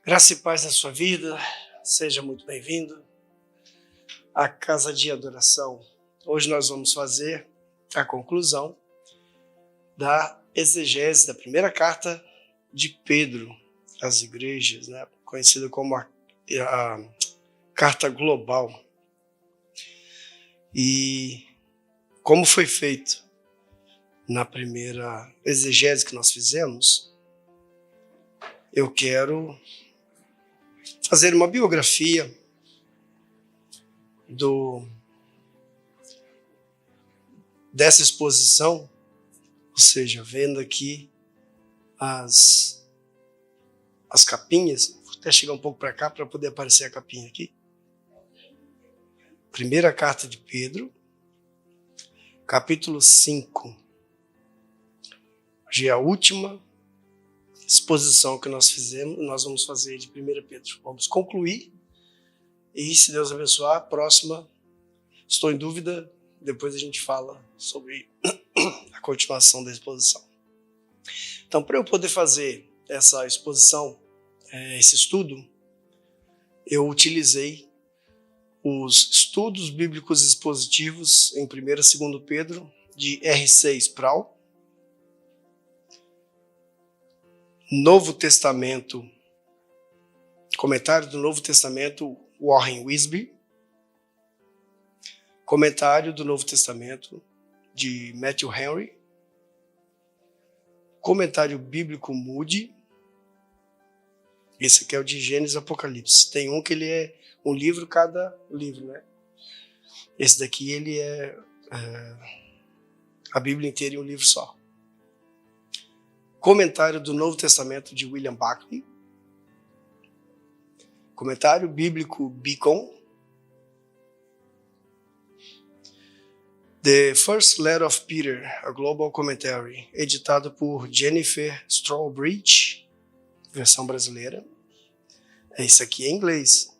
Graça e paz na sua vida, seja muito bem-vindo à Casa de Adoração. Hoje nós vamos fazer a conclusão da exegese da primeira carta de Pedro às igrejas, conhecida como a Carta Global. E como foi feito na primeira exegese que nós fizemos, eu quero fazer uma biografia dessa exposição, ou seja, vendo aqui as capinhas. Vou até chegar um pouco para cá para poder aparecer a capinha aqui. Primeira carta de Pedro, capítulo 5. Hoje é a última exposição que nós fizemos, nós vamos fazer de 1 Pedro. Vamos concluir e, se Deus abençoar, a próxima, estou em dúvida, depois a gente fala sobre a continuação da exposição. Então, para eu poder fazer essa exposição, esse estudo, eu utilizei os estudos bíblicos expositivos em 1 e 2 Pedro, de R.C. Sproul, Novo Testamento, comentário do Novo Testamento, Warren Wiersbe, comentário do Novo Testamento, de Matthew Henry, comentário bíblico Moody, esse aqui é o de Gênesis e Apocalipse. Tem um que ele é um livro cada livro, né? Esse daqui ele é a Bíblia inteira em um livro só. Comentário do Novo Testamento de William Buckley, comentário bíblico Beacon, The First Letter of Peter, a Global Commentary, editado por Jennifer Strawbridge, versão brasileira. Esse aqui é em inglês,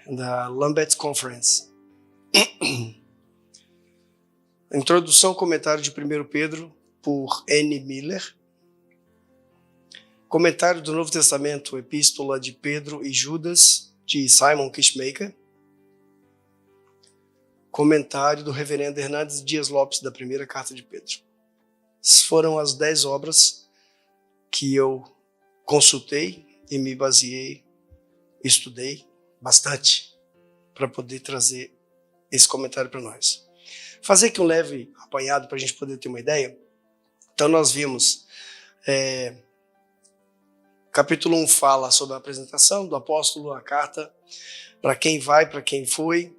da Lambeth Conference. Introdução, comentário de 1 Pedro, por N. Miller. Comentário do Novo Testamento, Epístola de Pedro e Judas, de Simon Kishmaker. Comentário do Reverendo Hernandes Dias Lopes, da primeira carta de Pedro. Essas foram as 10 obras que eu consultei e me baseei, estudei bastante para poder trazer esse comentário para nós. Fazer aqui um leve apanhado para a gente poder ter uma ideia. Então nós vimos, capítulo 1 fala sobre a apresentação do apóstolo, a carta, para quem vai, para quem foi,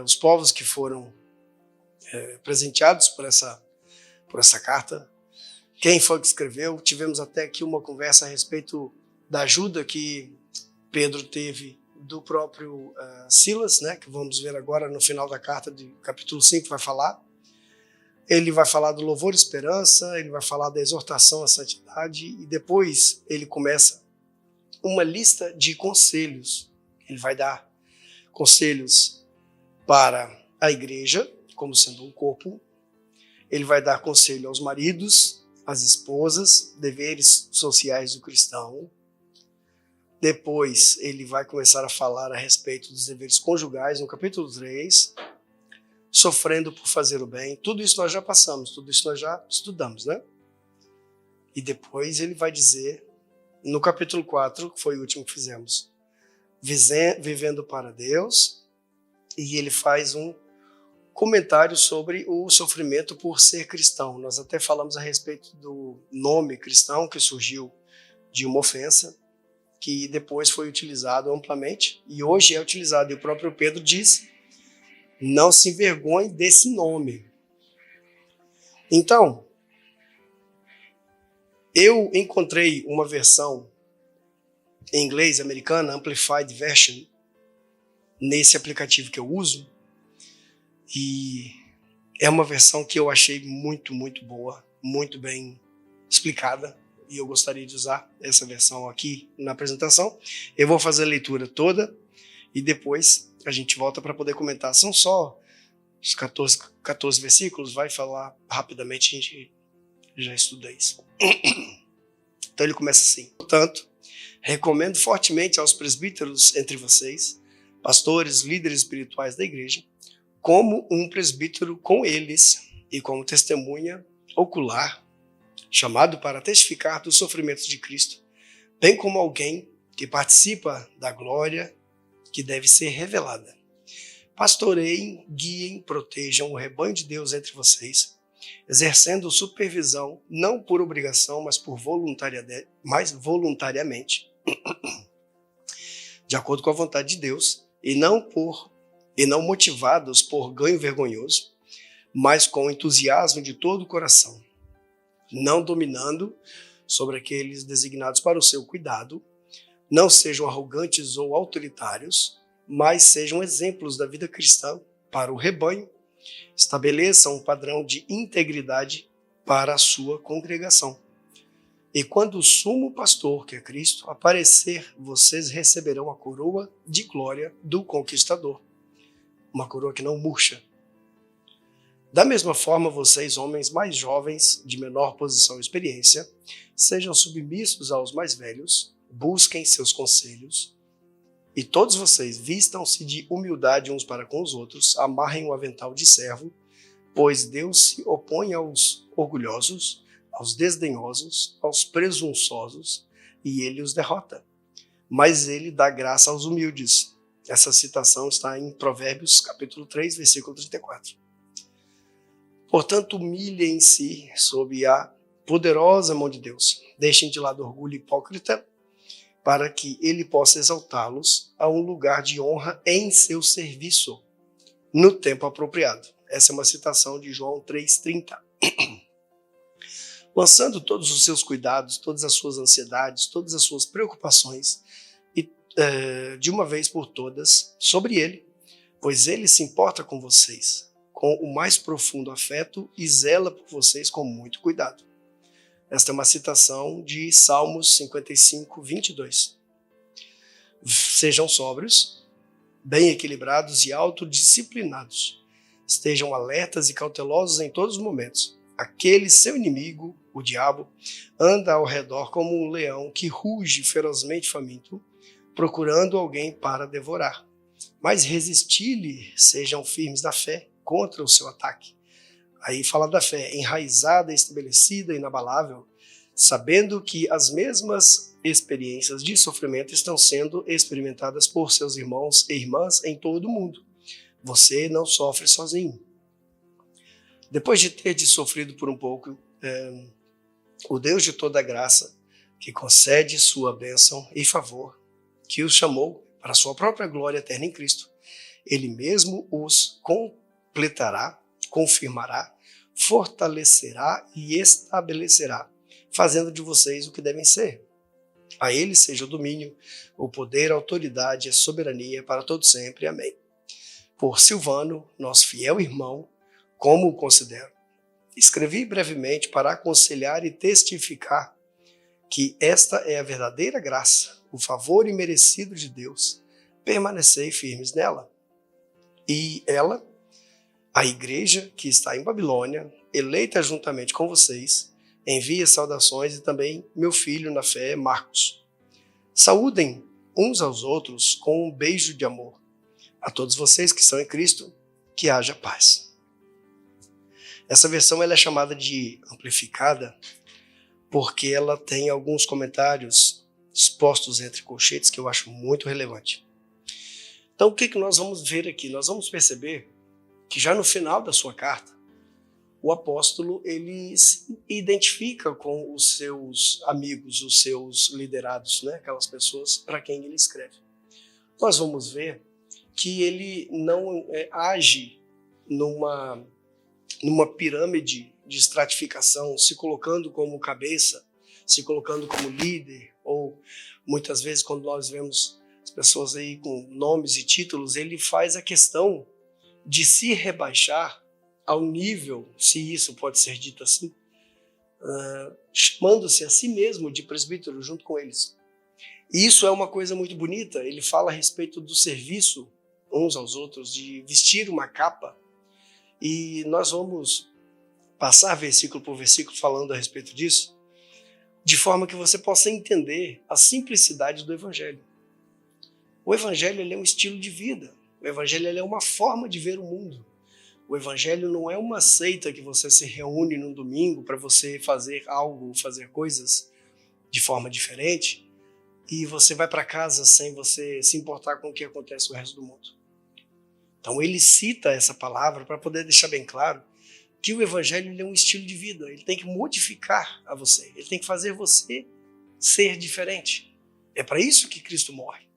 os povos que foram presenteados por essa carta, quem foi que escreveu. Tivemos até aqui uma conversa a respeito da ajuda que Pedro teve do próprio Silas, que vamos ver agora no final da carta, de capítulo 5 vai falar. Ele vai falar do louvor e esperança, ele vai falar da exortação à santidade e depois ele começa uma lista de conselhos. Ele vai dar conselhos para a igreja, como sendo um corpo. Ele vai dar conselho aos maridos, às esposas, deveres sociais do cristão. Depois ele vai começar a falar a respeito dos deveres conjugais no capítulo 3. Sofrendo por fazer o bem. Tudo isso nós já passamos, tudo isso nós já estudamos, E depois ele vai dizer, no capítulo 4, que foi o último que fizemos, vivendo para Deus, e ele faz um comentário sobre o sofrimento por ser cristão. Nós até falamos a respeito do nome cristão, que surgiu de uma ofensa, que depois foi utilizado amplamente, e hoje é utilizado, e o próprio Pedro diz: não se envergonhe desse nome. Então, eu encontrei uma versão em inglês, americana, Amplified Version, nesse aplicativo que eu uso, e é uma versão que eu achei muito, muito boa, muito bem explicada, e eu gostaria de usar essa versão aqui na apresentação. Eu vou fazer a leitura toda, e depois a gente volta para poder comentar. São só os 14 versículos, vai falar rapidamente, a gente já estuda isso. Então ele começa assim: portanto, Recomendo fortemente aos presbíteros entre vocês, pastores, líderes espirituais da igreja, como um presbítero com eles e como testemunha ocular, chamado para testificar dos sofrimentos de Cristo, bem como alguém que participa da glória que deve ser revelada. Pastoreiem, guiem, protejam o rebanho de Deus entre vocês, exercendo supervisão não por obrigação, mas voluntariamente, de acordo com a vontade de Deus, e não motivados por ganho vergonhoso, mas com entusiasmo de todo o coração, não dominando sobre aqueles designados para o seu cuidado. Não sejam arrogantes ou autoritários, mas sejam exemplos da vida cristã para o rebanho. Estabeleçam um padrão de integridade para a sua congregação. E quando o sumo pastor, que é Cristo, aparecer, vocês receberão a coroa de glória do conquistador. Uma coroa que não murcha. Da mesma forma, vocês, homens mais jovens, de menor posição e experiência, sejam submissos aos mais velhos, busquem seus conselhos, e todos vocês vistam-se de humildade uns para com os outros, amarrem o avental de servo, pois Deus se opõe aos orgulhosos, aos desdenhosos, aos presunçosos, e ele os derrota. Mas ele dá graça aos humildes. Essa citação está em Provérbios, capítulo 3, versículo 34. Portanto, humilhem-se sob a poderosa mão de Deus. Deixem de lado o orgulho hipócrita, para que ele possa exaltá-los a um lugar de honra em seu serviço, no tempo apropriado. Essa é uma citação de João 3,30. Lançando todos os seus cuidados, todas as suas ansiedades, todas as suas preocupações, e de uma vez por todas, sobre ele, pois ele se importa com vocês, com o mais profundo afeto e zela por vocês com muito cuidado. Esta é uma citação de Salmos 55, 22. Sejam sóbrios, bem equilibrados e autodisciplinados. Estejam alertas e cautelosos em todos os momentos. Aquele seu inimigo, o diabo, anda ao redor como um leão que ruge ferozmente faminto, procurando alguém para devorar. Mas resisti-lhe, sejam firmes na fé contra o seu ataque. Aí fala da fé enraizada, estabelecida, inabalável, sabendo que as mesmas experiências de sofrimento estão sendo experimentadas por seus irmãos e irmãs em todo o mundo. Você não sofre sozinho. Depois de ter sofrido por um pouco, o Deus de toda graça, que concede sua bênção e favor, que os chamou para a sua própria glória eterna em Cristo, ele mesmo os completará, confirmará, fortalecerá e estabelecerá, fazendo de vocês o que devem ser. A ele seja o domínio, o poder, a autoridade e a soberania para todo sempre. Amém. Por Silvano, nosso fiel irmão, como o considero, escrevi brevemente para aconselhar e testificar que esta é a verdadeira graça, o favor imerecido de Deus. Permanecei firmes nela. E ela, a igreja que está em Babilônia, eleita juntamente com vocês, envia saudações, e também meu filho na fé, Marcos. Saúdem uns aos outros com um beijo de amor. A todos vocês que estão em Cristo, que haja paz. Essa versão ela é chamada de amplificada porque ela tem alguns comentários expostos entre colchetes que eu acho muito relevante. Então o que nós vamos ver aqui? Nós vamos perceber que já no final da sua carta, o apóstolo ele se identifica com os seus amigos, os seus liderados, né? Aquelas pessoas para quem ele escreve. Nós vamos ver que ele não age numa pirâmide de estratificação, se colocando como cabeça, se colocando como líder, ou muitas vezes quando nós vemos as pessoas aí com nomes e títulos, ele faz a questão de se rebaixar ao nível, se isso pode ser dito assim, chamando-se a si mesmo de presbítero junto com eles. E isso é uma coisa muito bonita. Ele fala a respeito do serviço uns aos outros, de vestir uma capa, e nós vamos passar versículo por versículo falando a respeito disso. de forma que você possa entender a simplicidade do Evangelho. O Evangelho ele é um estilo de vida. O Evangelho ele é uma forma de ver o mundo. O Evangelho não é uma seita que você se reúne num domingo para você fazer algo, fazer coisas de forma diferente e você vai para casa sem você se importar com o que acontece no resto do mundo. Então ele cita essa palavra para poder deixar bem claro que o Evangelho ele é um estilo de vida. Ele tem que modificar a você. Ele tem que fazer você ser diferente. É para isso que Cristo morre.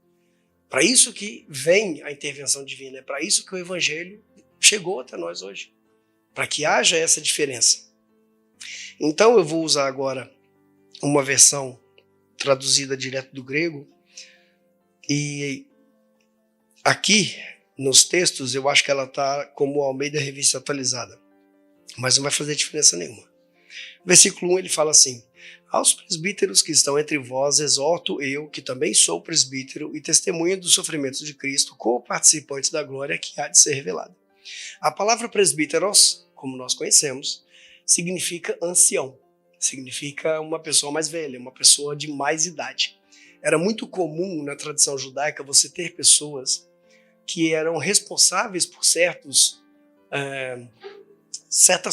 Para isso que vem a intervenção divina. É para isso que o Evangelho chegou até nós hoje. Para que haja essa diferença. Então eu vou usar agora uma versão traduzida direto do grego. E aqui nos textos eu acho que ela está como Almeida Revista Atualizada. Mas não vai fazer diferença nenhuma. Versículo 1 ele fala assim: aos presbíteros que estão entre vós exorto eu, que também sou presbítero e testemunha dos sofrimentos de Cristo, co-participante da glória que há de ser revelada. A palavra presbíteros, como nós conhecemos, significa ancião, significa uma pessoa mais velha, uma pessoa de mais idade. Era muito comum na tradição judaica você ter pessoas que eram responsáveis por certas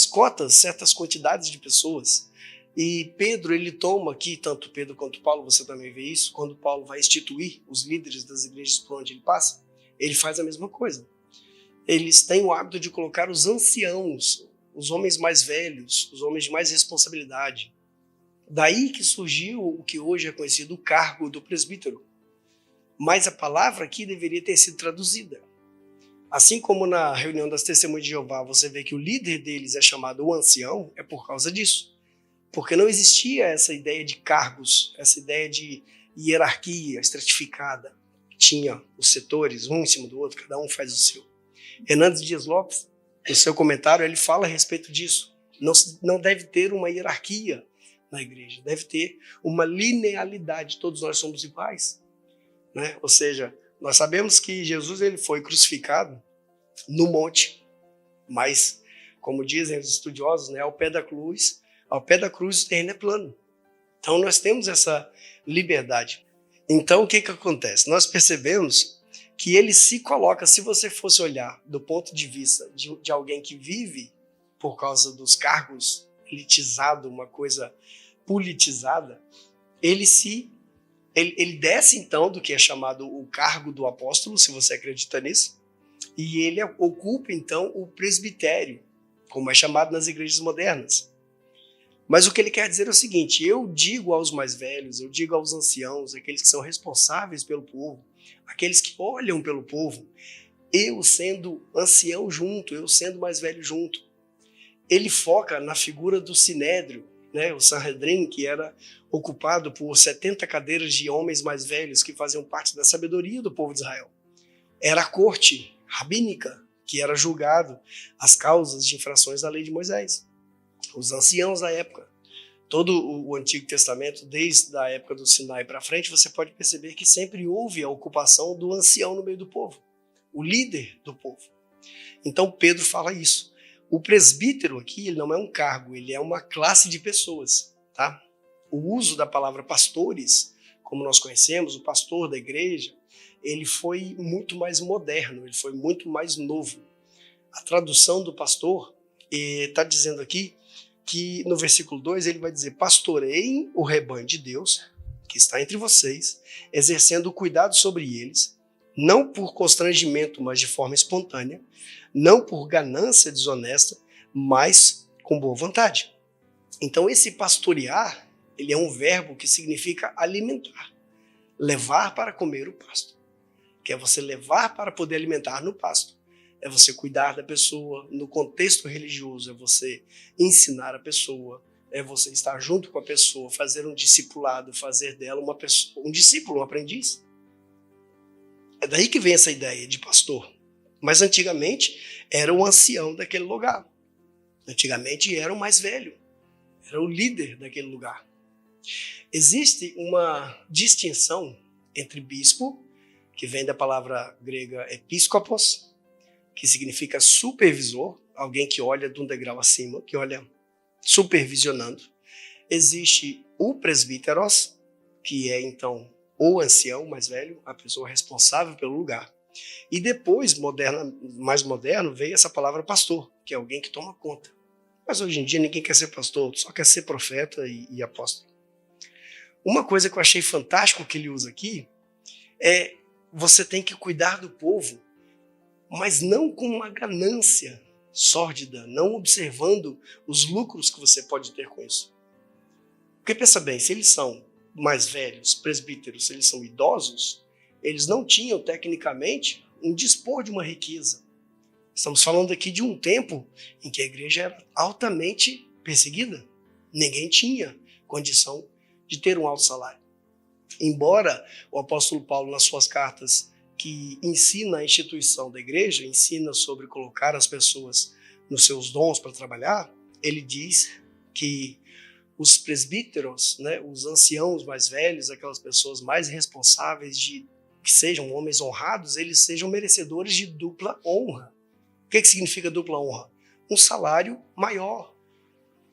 cotas, certas quantidades de pessoas. E Pedro, ele toma aqui, tanto Pedro quanto Paulo, você também vê isso, quando Paulo vai instituir os líderes das igrejas por onde ele passa, ele faz a mesma coisa. Eles têm o hábito de colocar os anciãos, os homens mais velhos, os homens de mais responsabilidade. Daí que surgiu o que hoje é conhecido o cargo do presbítero. Mas a palavra aqui deveria ter sido traduzida. Assim como na reunião das testemunhas de Jeová você vê que o líder deles é chamado o ancião, é por causa disso. Porque não existia essa ideia de cargos, essa ideia de hierarquia estratificada. Tinha os setores, um em cima do outro, cada um faz o seu. Hernandes Dias Lopes, no seu comentário, ele fala a respeito disso. Não deve ter uma hierarquia na igreja, deve ter uma linealidade, todos nós somos iguais. Né? Ou seja, nós sabemos que Jesus ele foi crucificado no monte, mas, como dizem os estudiosos, né, ao pé da cruz o terreno é plano. Então nós temos essa liberdade. Então o que acontece? Nós percebemos que ele se coloca, se você fosse olhar do ponto de vista de alguém que vive por causa dos cargos, elitizado, uma coisa politizada, ele desce então do que é chamado o cargo do apóstolo, se você acredita nisso, e ele ocupa então o presbitério, como é chamado nas igrejas modernas. Mas o que ele quer dizer é o seguinte: eu digo aos mais velhos, eu digo aos anciãos, aqueles que são responsáveis pelo povo, aqueles que olham pelo povo, eu sendo ancião junto, eu sendo mais velho junto. Ele foca na figura do sinédrio, né, o Sanhedrin, que era ocupado por 70 cadeiras de homens mais velhos que faziam parte da sabedoria do povo de Israel. Era a corte rabínica que era julgado as causas de infrações da lei de Moisés. Os anciãos da época, todo o Antigo Testamento, desde a época do Sinai para frente, você pode perceber que sempre houve a ocupação do ancião no meio do povo, o líder do povo. Então Pedro fala isso. O presbítero aqui ele não é um cargo, ele é uma classe de pessoas. Tá? O uso da palavra pastores, como nós conhecemos, o pastor da igreja, ele foi muito mais moderno, ele foi muito mais novo. A tradução do pastor está dizendo aqui que no versículo 2 ele vai dizer: pastoreiem o rebanho de Deus, que está entre vocês, exercendo o cuidado sobre eles, não por constrangimento, mas de forma espontânea, não por ganância desonesta, mas com boa vontade. Então esse pastorear, ele é um verbo que significa alimentar, levar para comer o pasto, que é você levar para poder alimentar no pasto. É você cuidar da pessoa no contexto religioso, é você ensinar a pessoa, é você estar junto com a pessoa, fazer um discipulado, fazer dela uma pessoa, um discípulo, um aprendiz. É daí que vem essa ideia de pastor. Mas antigamente era o ancião daquele lugar. Antigamente era o mais velho, era o líder daquele lugar. Existe uma distinção entre bispo, que vem da palavra grega episkopos, que significa supervisor, alguém que olha de um degrau acima, que olha supervisionando. Existe o presbíteros, que é então o ancião mais velho, a pessoa responsável pelo lugar. E depois, mais moderno, veio essa palavra pastor, que é alguém que toma conta. Mas hoje em dia ninguém quer ser pastor, só quer ser profeta e apóstolo. Uma coisa que eu achei fantástico que ele usa aqui é: você tem que cuidar do povo, mas não com uma ganância sórdida, não observando os lucros que você pode ter com isso. Porque pensa bem, se eles são mais velhos, presbíteros, se eles são idosos, eles não tinham tecnicamente um dispor de uma riqueza. Estamos falando aqui de um tempo em que a igreja era altamente perseguida. Ninguém tinha condição de ter um alto salário. Embora o apóstolo Paulo, nas suas cartas, que ensina a instituição da igreja, ensina sobre colocar as pessoas nos seus dons para trabalhar, ele diz que os presbíteros, né, os anciãos mais velhos, aquelas pessoas mais responsáveis que sejam homens honrados, eles sejam merecedores de dupla honra. O que significa dupla honra? Um salário maior.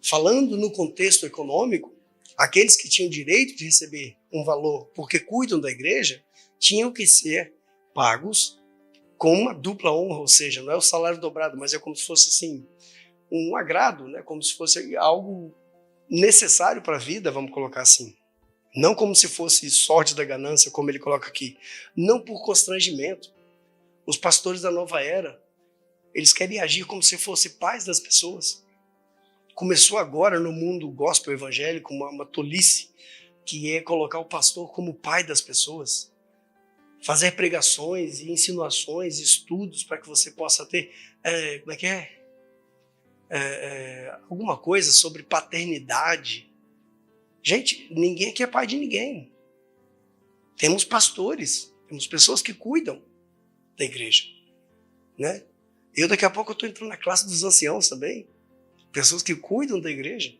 Falando no contexto econômico, aqueles que tinham direito de receber um valor porque cuidam da igreja, tinham que ser pagos com uma dupla honra, ou seja, não é o salário dobrado, mas é como se fosse assim, um agrado, né? Como se fosse algo necessário para a vida, vamos colocar assim. Não como se fosse sorte da ganância, como ele coloca aqui. Não por constrangimento. Os pastores da nova era, eles querem agir como se fosse pais das pessoas. Começou agora no mundo gospel evangélico uma tolice, que é colocar o pastor como pai das pessoas. Fazer pregações e insinuações, estudos para que você possa ter, alguma coisa sobre paternidade. Gente, ninguém aqui é pai de ninguém. Temos pastores, temos pessoas que cuidam da igreja, né? Eu daqui a pouco estou entrando na classe dos anciãos também, pessoas que cuidam da igreja,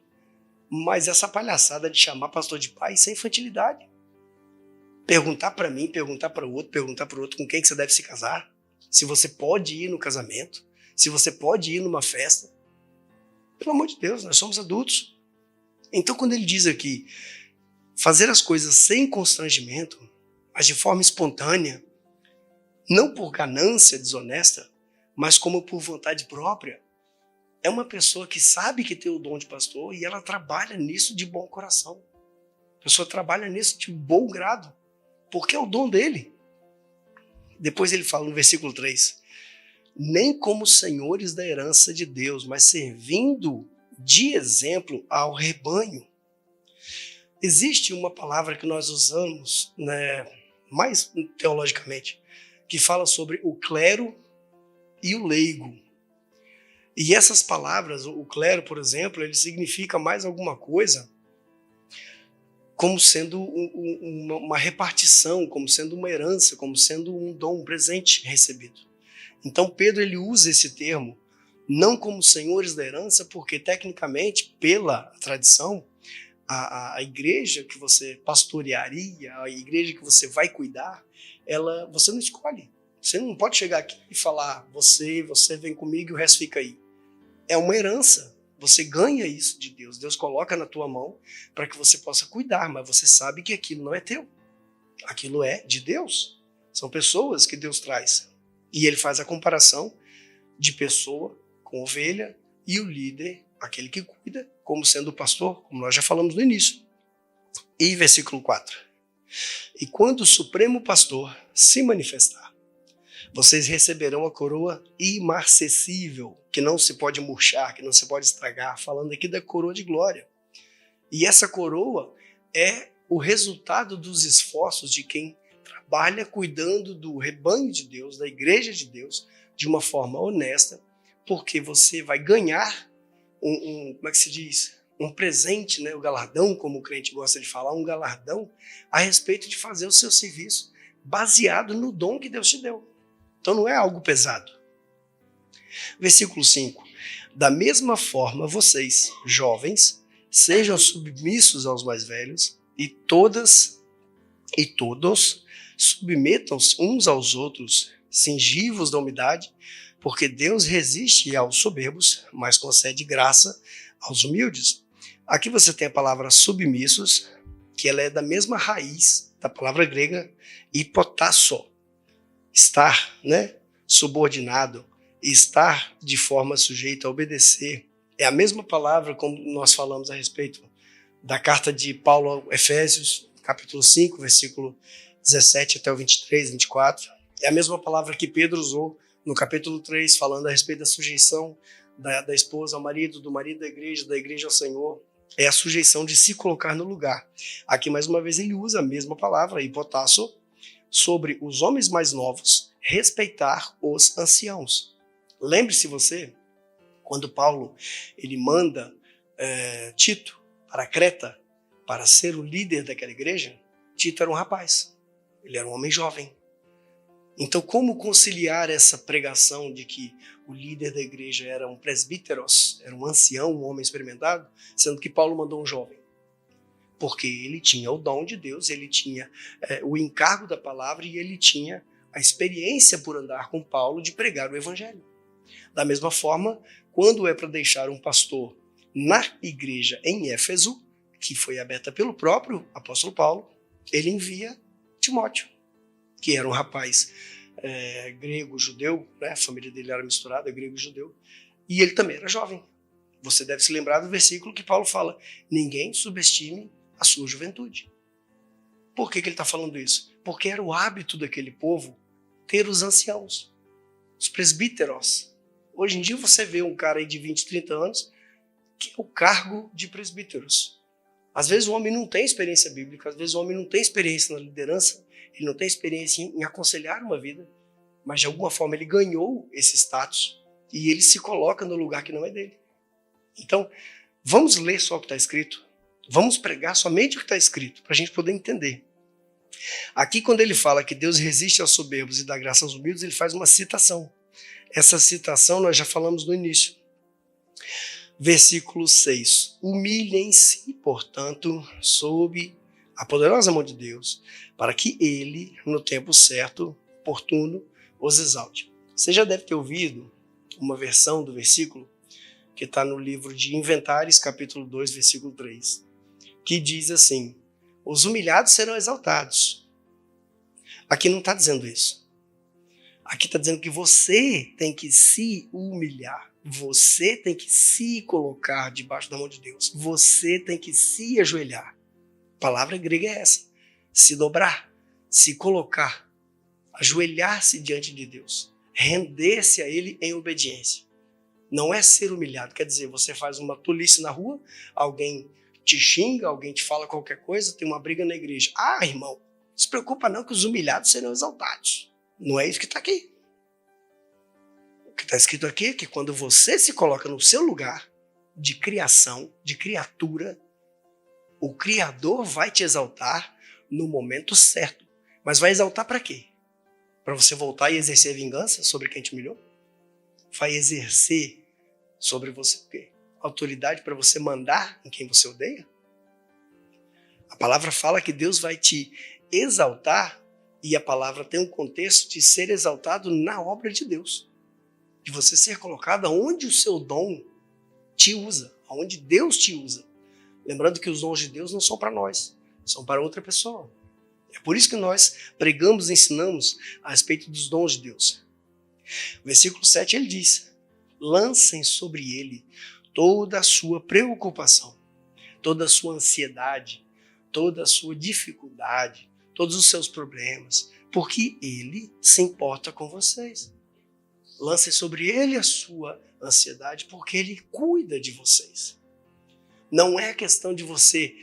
mas essa palhaçada de chamar pastor de pai, isso é infantilidade. Perguntar para mim, perguntar para o outro com quem que você deve se casar, se você pode ir no casamento, se você pode ir numa festa. Pelo amor de Deus, nós somos adultos. Então, quando ele diz aqui, fazer as coisas sem constrangimento, mas de forma espontânea, não por ganância desonesta, mas como por vontade própria, é uma pessoa que sabe que tem o dom de pastor e ela trabalha nisso de bom coração. A pessoa trabalha nisso de bom grado, porque é o dom dele. Depois ele fala no versículo 3, nem como senhores da herança de Deus, mas servindo de exemplo ao rebanho. Existe uma palavra que nós usamos, né, mais teologicamente, que fala sobre o clero e o leigo. E essas palavras, o clero, por exemplo, ele significa mais alguma coisa como sendo uma repartição, como sendo uma herança, como sendo um dom, um presente recebido. Então Pedro ele usa esse termo não como senhores da herança, porque tecnicamente, pela tradição, a igreja que você pastorearia, a igreja que você vai cuidar, você não escolhe. Você não pode chegar aqui e falar, você vem comigo e o resto fica aí. É uma herança. Você ganha isso de Deus. Deus coloca na tua mão para que você possa cuidar, mas você sabe que aquilo não é teu. Aquilo é de Deus. São pessoas que Deus traz. E ele faz a comparação de pessoa com ovelha e o líder, aquele que cuida, como sendo o pastor, como nós já falamos no início. E versículo 4. E quando o Supremo Pastor se manifestar, vocês receberão a coroa imarcessível, que não se pode murchar, que não se pode estragar, falando aqui da coroa de glória. E essa coroa é o resultado dos esforços de quem trabalha cuidando do rebanho de Deus, da igreja de Deus, de uma forma honesta, porque você vai ganhar como é que se diz? Um presente, né? O galardão, como o crente gosta de falar, um galardão a respeito de fazer o seu serviço baseado no dom que Deus te deu. Então não é algo pesado. Versículo 5. Da mesma forma, vocês, jovens, sejam submissos aos mais velhos e todos submetam-se uns aos outros, cingivos da humildade, porque Deus resiste aos soberbos, mas concede graça aos humildes. Aqui você tem a palavra submissos, que ela é da mesma raiz da palavra grega hipotasso, estar, né, subordinado, estar de forma sujeita a obedecer. É a mesma palavra como nós falamos a respeito da carta de Paulo aos Efésios, capítulo 5, versículo 17 até o 23, 24. É a mesma palavra que Pedro usou no capítulo 3, falando a respeito da sujeição da esposa ao marido, do marido da igreja ao Senhor. É a sujeição de se colocar no lugar. Aqui, mais uma vez, ele usa a mesma palavra, hipotasso, sobre os homens mais novos, respeitar os anciãos. Lembre-se você, quando Paulo ele manda Tito para Creta para ser o líder daquela igreja, Tito era um rapaz, ele era um homem jovem. Então, como conciliar essa pregação de que o líder da igreja era um presbíteros, era um ancião, um homem experimentado, sendo que Paulo mandou um jovem? Porque ele tinha o dom de Deus, ele tinha o encargo da palavra e ele tinha a experiência por andar com Paulo de pregar o evangelho. Da mesma forma, quando é para deixar um pastor na igreja em Éfeso, que foi aberta pelo próprio apóstolo Paulo, ele envia Timóteo, que era um rapaz grego-judeu, né? A família dele era misturada, grego e judeu, e ele também era jovem. Você deve se lembrar do versículo que Paulo fala: ninguém subestime a sua juventude. Por que ele está falando isso? Porque era o hábito daquele povo ter os anciãos, os presbíteros. Hoje em dia você vê um cara aí de 20, 30 anos que é o cargo de presbíteros. Às vezes o homem não tem experiência bíblica, às vezes o homem não tem experiência na liderança, ele não tem experiência em aconselhar uma vida, mas de alguma forma ele ganhou esse status e ele se coloca no lugar que não é dele. Então, vamos ler só o que está escrito, vamos pregar somente o que está escrito, para a gente poder entender. Aqui, quando ele fala que Deus resiste aos soberbos e dá graça aos humildes, ele faz uma citação. Essa citação nós já falamos no início. Versículo 6. Humilhem-se, portanto, sob a poderosa mão de Deus, para que ele, no tempo certo, oportuno, os exalte. Você já deve ter ouvido uma versão do versículo que está no livro de Inventários, capítulo 2, versículo 3, que diz assim: os humilhados serão exaltados. Aqui não está dizendo isso. Aqui está dizendo que você tem que se humilhar. Você tem que se colocar debaixo da mão de Deus. Você tem que se ajoelhar. A palavra grega é essa. Se dobrar, se colocar, ajoelhar-se diante de Deus, render-se a Ele em obediência. Não é ser humilhado, quer dizer, você faz uma tolice na rua, alguém te xinga, alguém te fala qualquer coisa, tem uma briga na igreja. Ah, irmão, não se preocupa não que os humilhados serão exaltados. Não é isso que está aqui. O que está escrito aqui é que quando você se coloca no seu lugar de criação, de criatura, o Criador vai te exaltar no momento certo. Mas vai exaltar para quê? Para você voltar e exercer vingança sobre quem te humilhou? Vai exercer sobre você o quê? Autoridade para você mandar em quem você odeia? A palavra fala que Deus vai te exaltar, e a palavra tem um contexto de ser exaltado na obra de Deus. De você ser colocado onde o seu dom te usa, onde Deus te usa. Lembrando que os dons de Deus não são para nós, são para outra pessoa. É por isso que nós pregamos e ensinamos a respeito dos dons de Deus. Versículo 7 ele diz: lancem sobre ele toda a sua preocupação, toda a sua ansiedade, toda a sua dificuldade, todos os seus problemas, porque ele se importa com vocês. Lancem sobre ele a sua ansiedade, porque ele cuida de vocês. Não é questão de você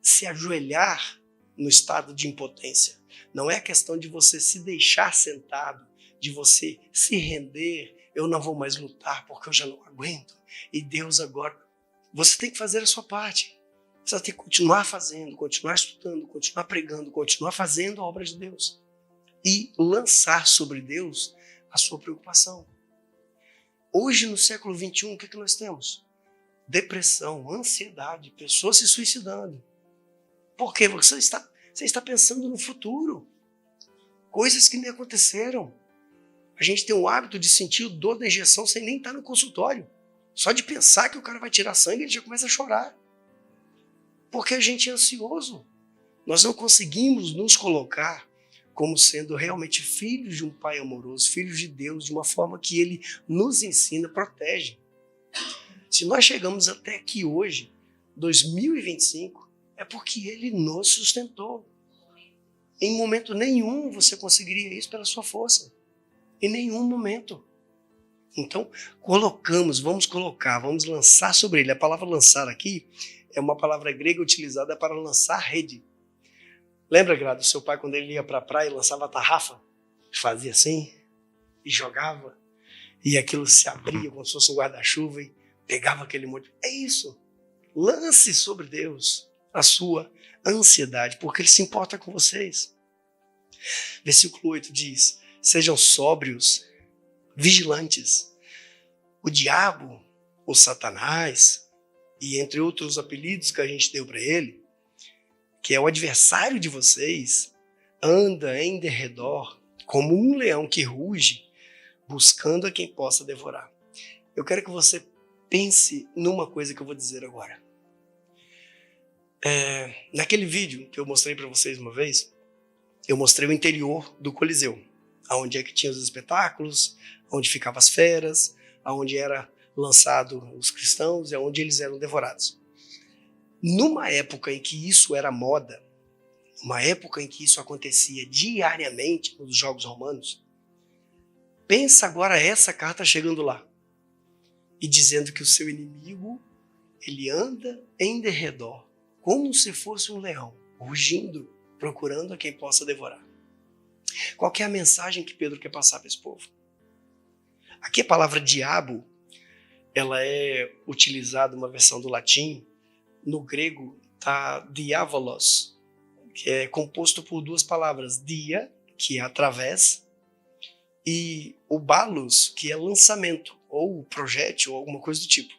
se ajoelhar no estado de impotência. Não é questão de você se deixar sentado, de você se render. Eu não vou mais lutar porque eu já não aguento. E Deus agora... Você tem que fazer a sua parte. Você tem que continuar fazendo, continuar estudando, continuar pregando, continuar fazendo a obra de Deus. E lançar sobre Deus a sua preocupação. Hoje, no século XXI, o que nós temos? Depressão, ansiedade, pessoas se suicidando. Por quê? Porque você está pensando no futuro. Coisas que nem aconteceram. A gente tem o hábito de sentir o dor da injeção sem nem estar no consultório. Só de pensar que o cara vai tirar sangue, ele já começa a chorar. Porque a gente é ansioso. Nós não conseguimos nos colocar como sendo realmente filhos de um Pai amoroso, filhos de Deus, de uma forma que Ele nos ensina, protege. Se nós chegamos até aqui hoje, 2025, é porque Ele nos sustentou. Em momento nenhum você conseguiria isso pela sua força. Em nenhum momento. Então, vamos lançar sobre Ele. A palavra lançar aqui é uma palavra grega utilizada para lançar rede. Lembra, Grado, seu pai quando ele ia para a praia e lançava a tarrafa? Fazia assim e jogava. E aquilo se abria como se fosse um guarda-chuva e pegava aquele monte. É isso. Lance sobre Deus a sua ansiedade, porque Ele se importa com vocês. Versículo 8 diz: sejam sóbrios, vigilantes. O diabo, o Satanás, e entre outros apelidos que a gente deu para ele, que é o adversário de vocês, anda em derredor como um leão que ruge, buscando a quem possa devorar. Eu quero que você pense numa coisa que eu vou dizer agora. Naquele vídeo que eu mostrei para vocês uma vez, eu mostrei o interior do Coliseu, onde é que tinha os espetáculos, onde ficavam as feras, onde era lançado os cristãos e onde eles eram devorados. Numa época em que isso era moda, uma época em que isso acontecia diariamente nos Jogos Romanos, pensa agora essa carta chegando lá e dizendo que o seu inimigo, ele anda em derredor, como se fosse um leão, rugindo, procurando a quem possa devorar. Qual que é a mensagem que Pedro quer passar para esse povo? Aqui a palavra diabo, ela é utilizada uma versão do latim. No grego está diavolos, que é composto por duas palavras, dia, que é através, e o balos, que é lançamento, ou projétil, ou alguma coisa do tipo.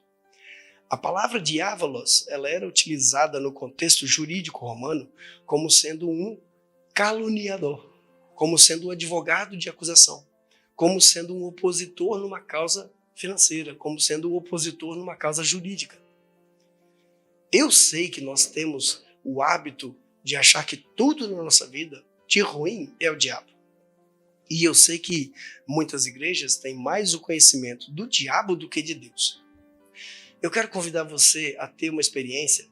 A palavra diavolos, ela era utilizada no contexto jurídico romano como sendo um caluniador, como sendo um advogado de acusação, como sendo um opositor numa causa financeira, como sendo um opositor numa causa jurídica. Eu sei que nós temos o hábito de achar que tudo na nossa vida de ruim é o diabo. E eu sei que muitas igrejas têm mais o conhecimento do diabo do que de Deus. Eu quero convidar você a ter uma experiência,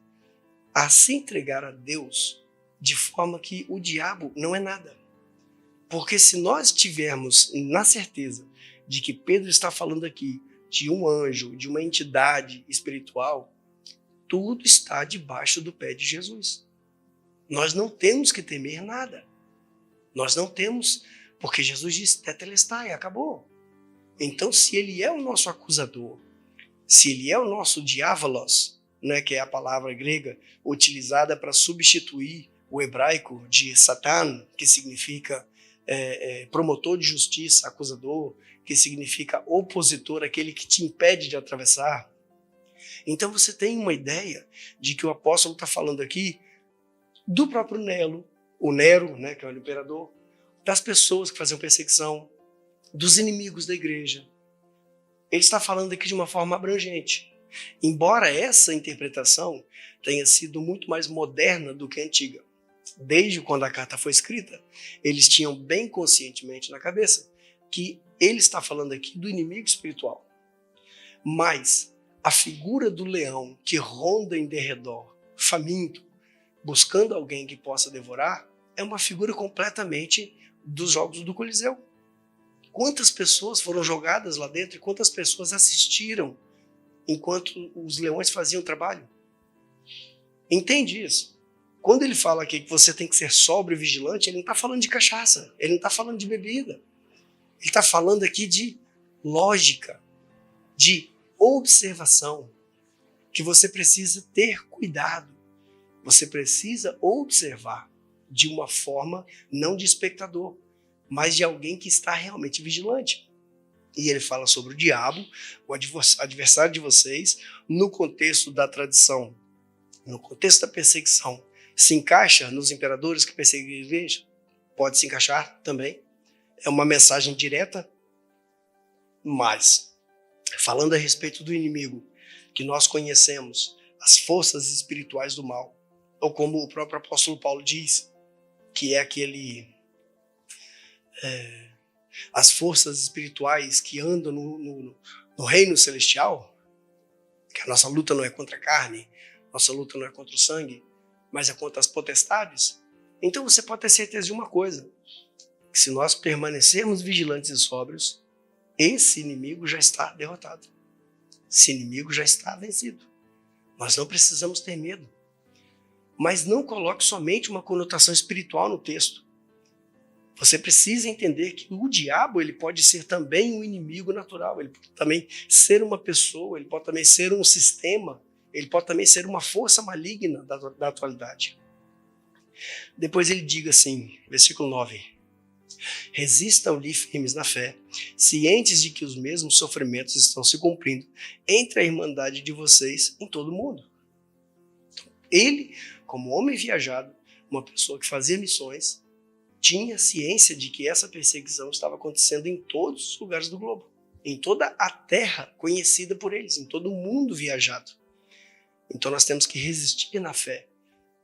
a se entregar a Deus de forma que o diabo não é nada. Porque se nós tivermos na certeza de que Pedro está falando aqui de um anjo, de uma entidade espiritual, tudo está debaixo do pé de Jesus. Nós não temos que temer nada. Nós não temos, porque Jesus disse, tetelestai, acabou. Então, se ele é o nosso acusador, se ele é o nosso diavolos, né, que é a palavra grega utilizada para substituir o hebraico de Satan, que significa promotor de justiça, acusador, que significa opositor, aquele que te impede de atravessar. Então você tem uma ideia de que o apóstolo está falando aqui do próprio o Nero, né, que é o imperador, das pessoas que faziam perseguição, dos inimigos da igreja. Ele está falando aqui de uma forma abrangente. Embora essa interpretação tenha sido muito mais moderna do que a antiga. Desde quando a carta foi escrita, eles tinham bem conscientemente na cabeça que ele está falando aqui do inimigo espiritual. Mas a figura do leão que ronda em derredor, faminto, buscando alguém que possa devorar, é uma figura completamente dos jogos do Coliseu. Quantas pessoas foram jogadas lá dentro e quantas pessoas assistiram enquanto os leões faziam o trabalho? Entende isso? Quando ele fala aqui que você tem que ser sóbrio e vigilante, ele não está falando de cachaça, ele não está falando de bebida. Ele está falando aqui de lógica, de observação, que você precisa ter cuidado. Você precisa observar de uma forma não de espectador, mas de alguém que está realmente vigilante. E ele fala sobre o diabo, o adversário de vocês, no contexto da tradição, no contexto da perseguição. Se encaixa nos imperadores que perseguiam a igreja? Pode se encaixar também. É uma mensagem direta, mas falando a respeito do inimigo, que nós conhecemos, as forças espirituais do mal, ou como o próprio apóstolo Paulo diz, que é as forças espirituais que andam no reino celestial, que a nossa luta não é contra a carne, nossa luta não é contra o sangue, mas é contra as potestades. Então você pode ter certeza de uma coisa, que se nós permanecermos vigilantes e sóbrios, esse inimigo já está derrotado. Esse inimigo já está vencido. Nós não precisamos ter medo. Mas não coloque somente uma conotação espiritual no texto. Você precisa entender que o diabo ele pode ser também um inimigo natural, ele pode também ser uma pessoa, ele pode também ser um sistema, ele pode também ser uma força maligna da atualidade. Depois ele diga assim, versículo 9: resistam-lhe firmes na fé, cientes de que os mesmos sofrimentos estão se cumprindo entre a irmandade de vocês em todo o mundo. Ele, como homem viajado, uma pessoa que fazia missões, tinha ciência de que essa perseguição estava acontecendo em todos os lugares do globo, em toda a terra conhecida por eles, em todo o mundo viajado. Então nós temos que resistir na fé,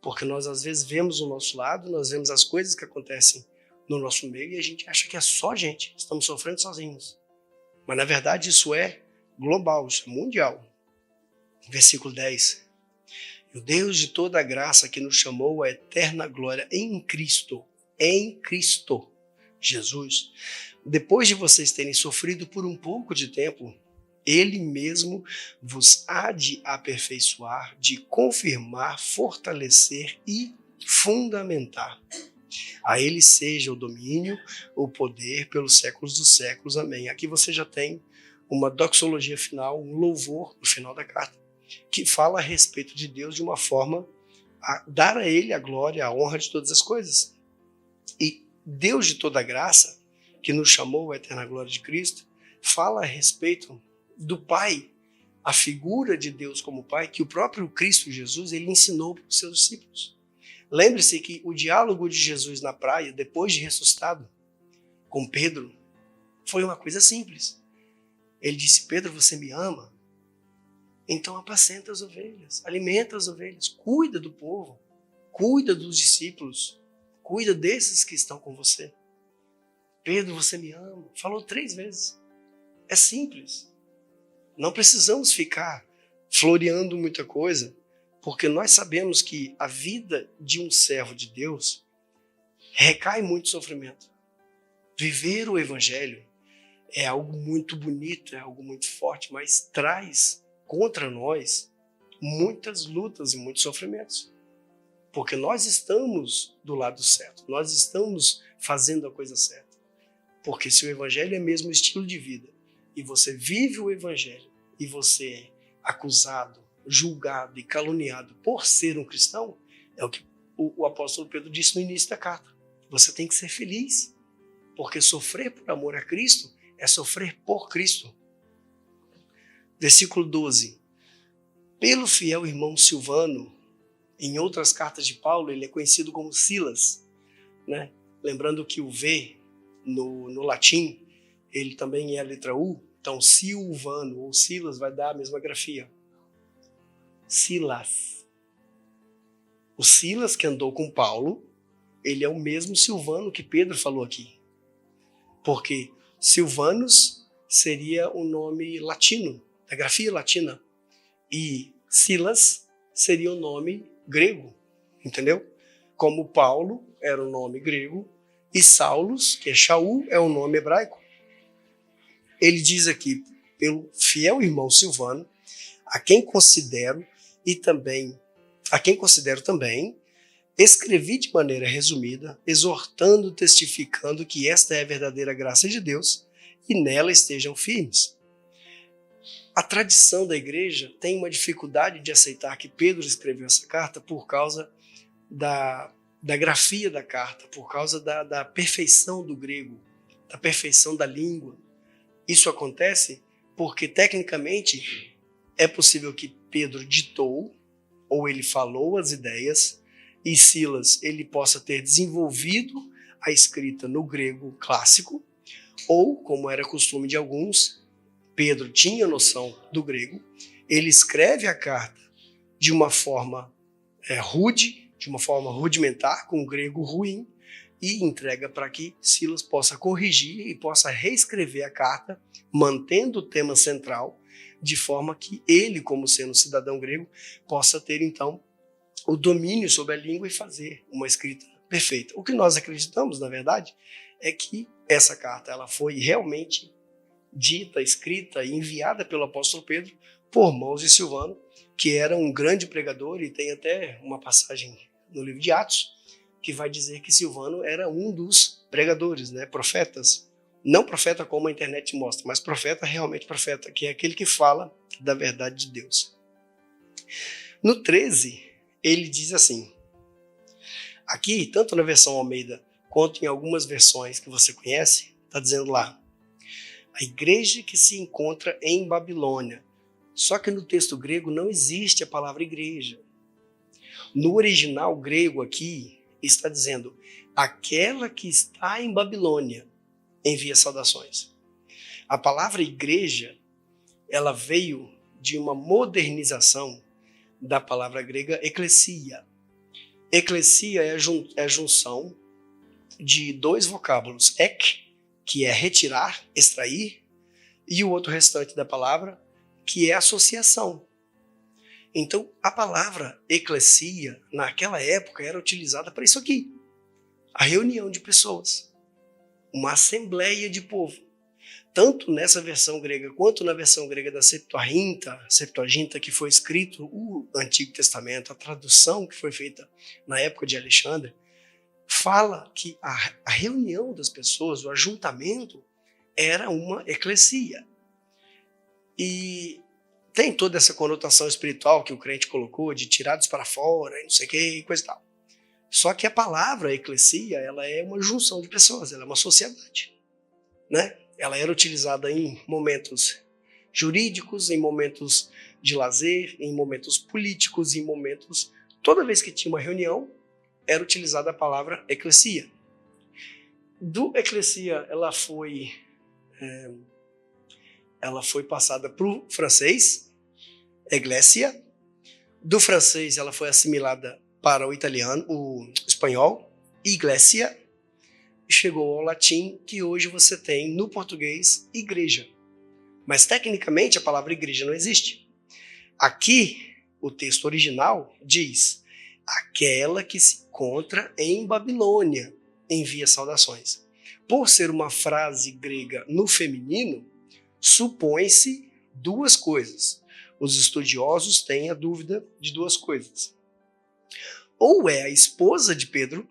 porque nós às vezes vemos o nosso lado, nós vemos as coisas que acontecem no nosso meio e a gente acha que é só gente, estamos sofrendo sozinhos. Mas na verdade isso é global, isso é mundial. Versículo 10. O Deus de toda a graça que nos chamou à eterna glória em Cristo Jesus, depois de vocês terem sofrido por um pouco de tempo, Ele mesmo vos há de aperfeiçoar, de confirmar, fortalecer e fundamentar. A Ele seja o domínio, o poder pelos séculos dos séculos. Amém. Aqui você já tem uma doxologia final, um louvor no final da carta, que fala a respeito de Deus de uma forma a dar a Ele a glória, a honra de todas as coisas. E Deus de toda graça, que nos chamou à eterna glória de Cristo, fala a respeito do Pai, a figura de Deus como Pai, que o próprio Cristo Jesus ele ensinou para os seus discípulos. Lembre-se que o diálogo de Jesus na praia, depois de ressuscitado, com Pedro, foi uma coisa simples. Ele disse: Pedro, você me ama? Então apacenta as ovelhas, alimenta as ovelhas, cuida do povo, cuida dos discípulos, cuida desses que estão com você. Pedro, você me ama? Falou 3 vezes. É simples. Não precisamos ficar floreando muita coisa, porque nós sabemos que a vida de um servo de Deus recai muito sofrimento. Viver o Evangelho é algo muito bonito, é algo muito forte, mas traz contra nós muitas lutas e muitos sofrimentos. Porque nós estamos do lado certo, nós estamos fazendo a coisa certa. Porque se o Evangelho é mesmo estilo de vida, e você vive o Evangelho, e você é acusado, julgado e caluniado por ser um cristão, é o que o apóstolo Pedro disse no início da carta. Você tem que ser feliz, porque sofrer por amor a Cristo é sofrer por Cristo. Versículo 12. Pelo fiel irmão Silvano, em outras cartas de Paulo, ele é conhecido como Silas, né? Lembrando que o V no latim, ele também é a letra U, então Silvano ou Silas vai dar a mesma grafia. Silas. O Silas que andou com Paulo, ele é o mesmo Silvano que Pedro falou aqui. Porque Silvanus seria o nome latino, da grafia latina, e Silas seria o nome grego, entendeu? Como Paulo era o nome grego e Saulos, que é Shaul, é o nome hebraico. Ele diz aqui, pelo fiel irmão Silvano, a quem considero também, escrevi de maneira resumida, exortando, testificando que esta é a verdadeira graça de Deus e nela estejam firmes. A tradição da igreja tem uma dificuldade de aceitar que Pedro escreveu essa carta por causa da grafia da carta, por causa da perfeição do grego, da perfeição da língua. Isso acontece porque, tecnicamente, é possível que Pedro ditou, ou ele falou as ideias, e Silas ele possa ter desenvolvido a escrita no grego clássico, ou, como era costume de alguns, Pedro tinha noção do grego, ele escreve a carta de uma forma rude, de uma forma rudimentar, com um grego ruim, e entrega para que Silas possa corrigir e possa reescrever a carta, mantendo o tema central, de forma que ele, como sendo cidadão grego, possa ter então o domínio sobre a língua e fazer uma escrita perfeita. O que nós acreditamos, na verdade, é que essa carta ela foi realmente dita, escrita e enviada pelo apóstolo Pedro por mãos de Silvano, que era um grande pregador, e tem até uma passagem no livro de Atos que vai dizer que Silvano era um dos pregadores, né, profetas. Não profeta como a internet mostra, mas profeta, realmente profeta, que é aquele que fala da verdade de Deus. No 13, ele diz assim, aqui, tanto na versão Almeida, quanto em algumas versões que você conhece, está dizendo lá, a igreja que se encontra em Babilônia. Só que no texto grego não existe a palavra igreja. No original grego aqui, está dizendo, aquela que está em Babilônia envia saudações. A palavra igreja, ela veio de uma modernização da palavra grega eclesia. Eclesia é a junção de dois vocábulos, ek, que é retirar, extrair, e o outro restante da palavra, que é associação. Então, a palavra eclesia, naquela época, era utilizada para isso aqui. A reunião de pessoas. Uma assembleia de povo. Tanto nessa versão grega, quanto na versão grega da Septuaginta, que foi escrito o Antigo Testamento, a tradução que foi feita na época de Alexandre, fala que a reunião das pessoas, o ajuntamento, era uma eclesia. E tem toda essa conotação espiritual que o crente colocou, de tirados para fora, e não sei o que, coisa e tal. Só que a palavra eclesia, ela é uma junção de pessoas, ela é uma sociedade, né? Ela era utilizada em momentos jurídicos, em momentos de lazer, em momentos políticos, em momentos... Toda vez que tinha uma reunião, era utilizada a palavra eclesia. Do eclesia, ela foi passada para o francês, Iglesia. Do francês, ela foi assimilada para o italiano, o espanhol, Iglesia. Chegou ao latim, que hoje você tem no português, igreja. Mas tecnicamente a palavra igreja não existe. Aqui, o texto original diz, aquela que se encontra em Babilônia envia saudações. Por ser uma frase grega no feminino, supõe-se duas coisas. Os estudiosos têm a dúvida de duas coisas. Ou é a esposa de Pedro,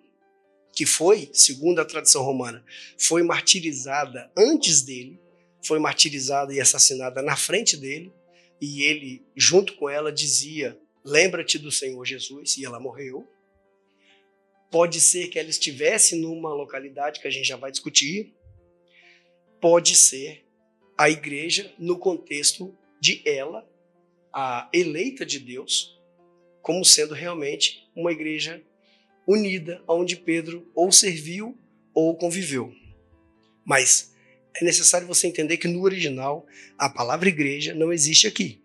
que foi, segundo a tradição romana, foi martirizada antes dele, foi martirizada e assassinada na frente dele, e ele, junto com ela, dizia, lembra-te do Senhor Jesus, e ela morreu. Pode ser que ela estivesse numa localidade que a gente já vai discutir. Pode ser a igreja no contexto de ela, a eleita de Deus, como sendo realmente uma igreja unida, onde Pedro ou serviu ou conviveu. Mas é necessário você entender que no original a palavra igreja não existe aqui.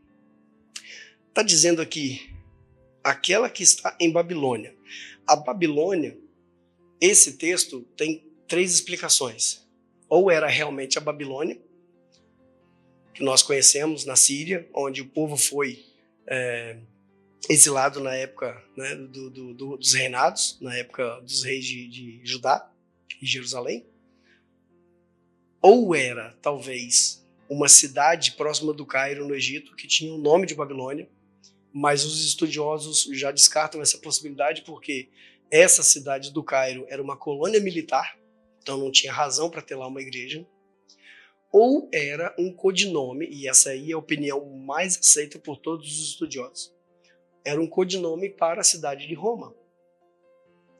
Está dizendo aqui, aquela que está em Babilônia. A Babilônia, esse texto tem três explicações. Ou era realmente a Babilônia, que nós conhecemos na Síria, onde o povo foi exilado na época, né, dos reinados, na época dos reis de Judá e Jerusalém. Ou era, talvez, uma cidade próxima do Cairo, no Egito, que tinha o nome de Babilônia, mas os estudiosos já descartam essa possibilidade porque essa cidade do Cairo era uma colônia militar, então não tinha razão para ter lá uma igreja. Ou era um codinome, e essa aí é a opinião mais aceita por todos os estudiosos. Era um codinome para a cidade de Roma.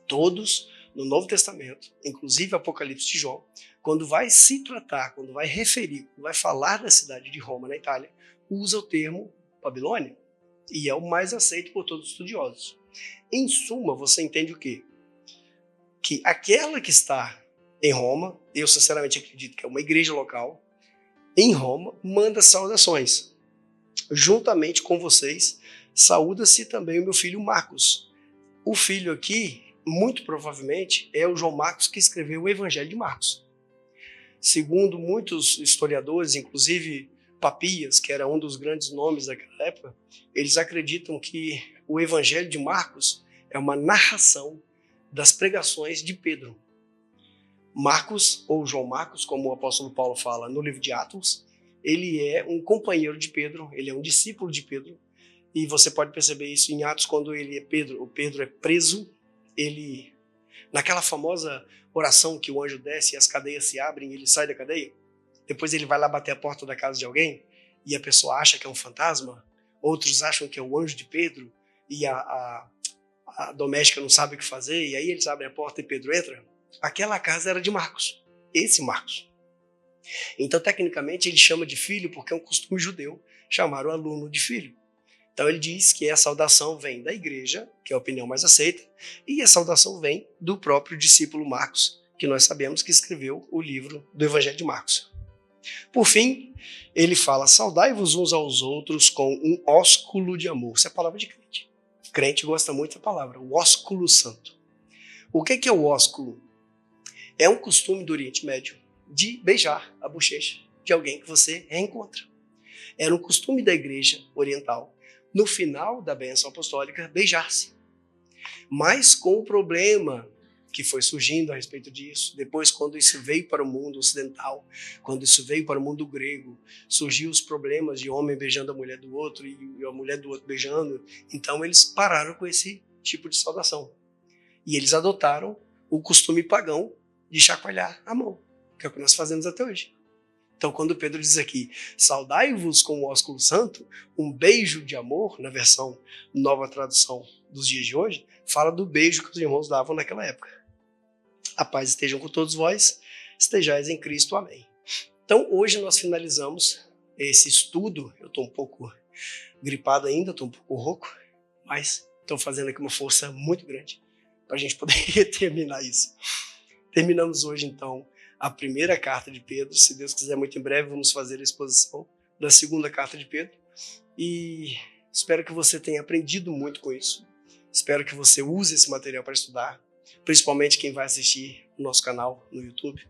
Todos, no Novo Testamento, inclusive Apocalipse de João, quando vai se tratar, quando vai referir, quando vai falar da cidade de Roma, na Itália, usa o termo Babilônia. E é o mais aceito por todos os estudiosos. Em suma, você entende o quê? Que aquela que está em Roma, eu sinceramente acredito que é uma igreja local, em Roma, manda saudações. Juntamente com vocês, saúda-se também o meu filho Marcos. O filho aqui, muito provavelmente, é o João Marcos que escreveu o Evangelho de Marcos. Segundo muitos historiadores, inclusive Papias, que era um dos grandes nomes daquela época, eles acreditam que o Evangelho de Marcos é uma narração das pregações de Pedro. Marcos, ou João Marcos, como o apóstolo Paulo fala no livro de Atos, ele é um companheiro de Pedro, ele é um discípulo de Pedro, e você pode perceber isso em Atos quando o Pedro é preso, ele, naquela famosa oração que o anjo desce e as cadeias se abrem e ele sai da cadeia, depois ele vai lá bater a porta da casa de alguém e a pessoa acha que é um fantasma, outros acham que é o anjo de Pedro e a doméstica não sabe o que fazer, e aí eles abrem a porta e Pedro entra. Aquela casa era de Marcos, esse Marcos. Então, tecnicamente, ele chama de filho porque é um costume judeu chamar o aluno de filho. Então, ele diz que a saudação vem da igreja, que é a opinião mais aceita, e a saudação vem do próprio discípulo Marcos, que nós sabemos que escreveu o livro do Evangelho de Marcos. Por fim, ele fala: saudai-vos uns aos outros com um ósculo de amor. Essa é a palavra de crente. Crente gosta muito da palavra, o ósculo santo. O que é o ósculo? É um costume do Oriente Médio de beijar a bochecha de alguém que você reencontra. Era um costume da igreja oriental, no final da bênção apostólica, beijar-se. Mas com o problema que foi surgindo a respeito disso, depois quando isso veio para o mundo ocidental, quando isso veio para o mundo grego, surgiu os problemas de homem beijando a mulher do outro e a mulher do outro beijando, então eles pararam com esse tipo de saudação. E eles adotaram o costume pagão de chacoalhar a mão, que é o que nós fazemos até hoje. Então, quando Pedro diz aqui, saudai-vos com o ósculo santo, um beijo de amor, na versão nova tradução dos dias de hoje, fala do beijo que os irmãos davam naquela época. A paz estejam com todos vós, estejais em Cristo, amém. Então, hoje nós finalizamos esse estudo. Eu estou um pouco gripado ainda, estou um pouco rouco, mas estou fazendo aqui uma força muito grande para a gente poder terminar isso. Terminamos hoje, então, a primeira carta de Pedro. Se Deus quiser, muito em breve vamos fazer a exposição da segunda carta de Pedro. E espero que você tenha aprendido muito com isso. Espero que você use esse material para estudar, principalmente quem vai assistir o nosso canal no YouTube.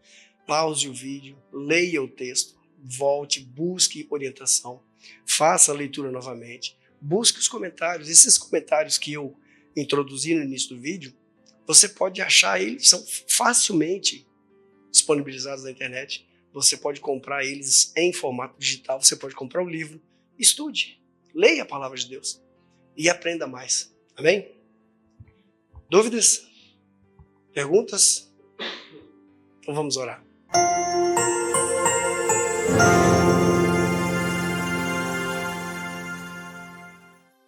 Pause o vídeo, leia o texto, volte, busque orientação, faça a leitura novamente, busque os comentários. Esses comentários que eu introduzi no início do vídeo, você pode achar eles, são facilmente disponibilizados na internet. Você pode comprar eles em formato digital, você pode comprar o livro. Estude, leia a palavra de Deus e aprenda mais. Amém? Dúvidas? Perguntas? Então vamos orar.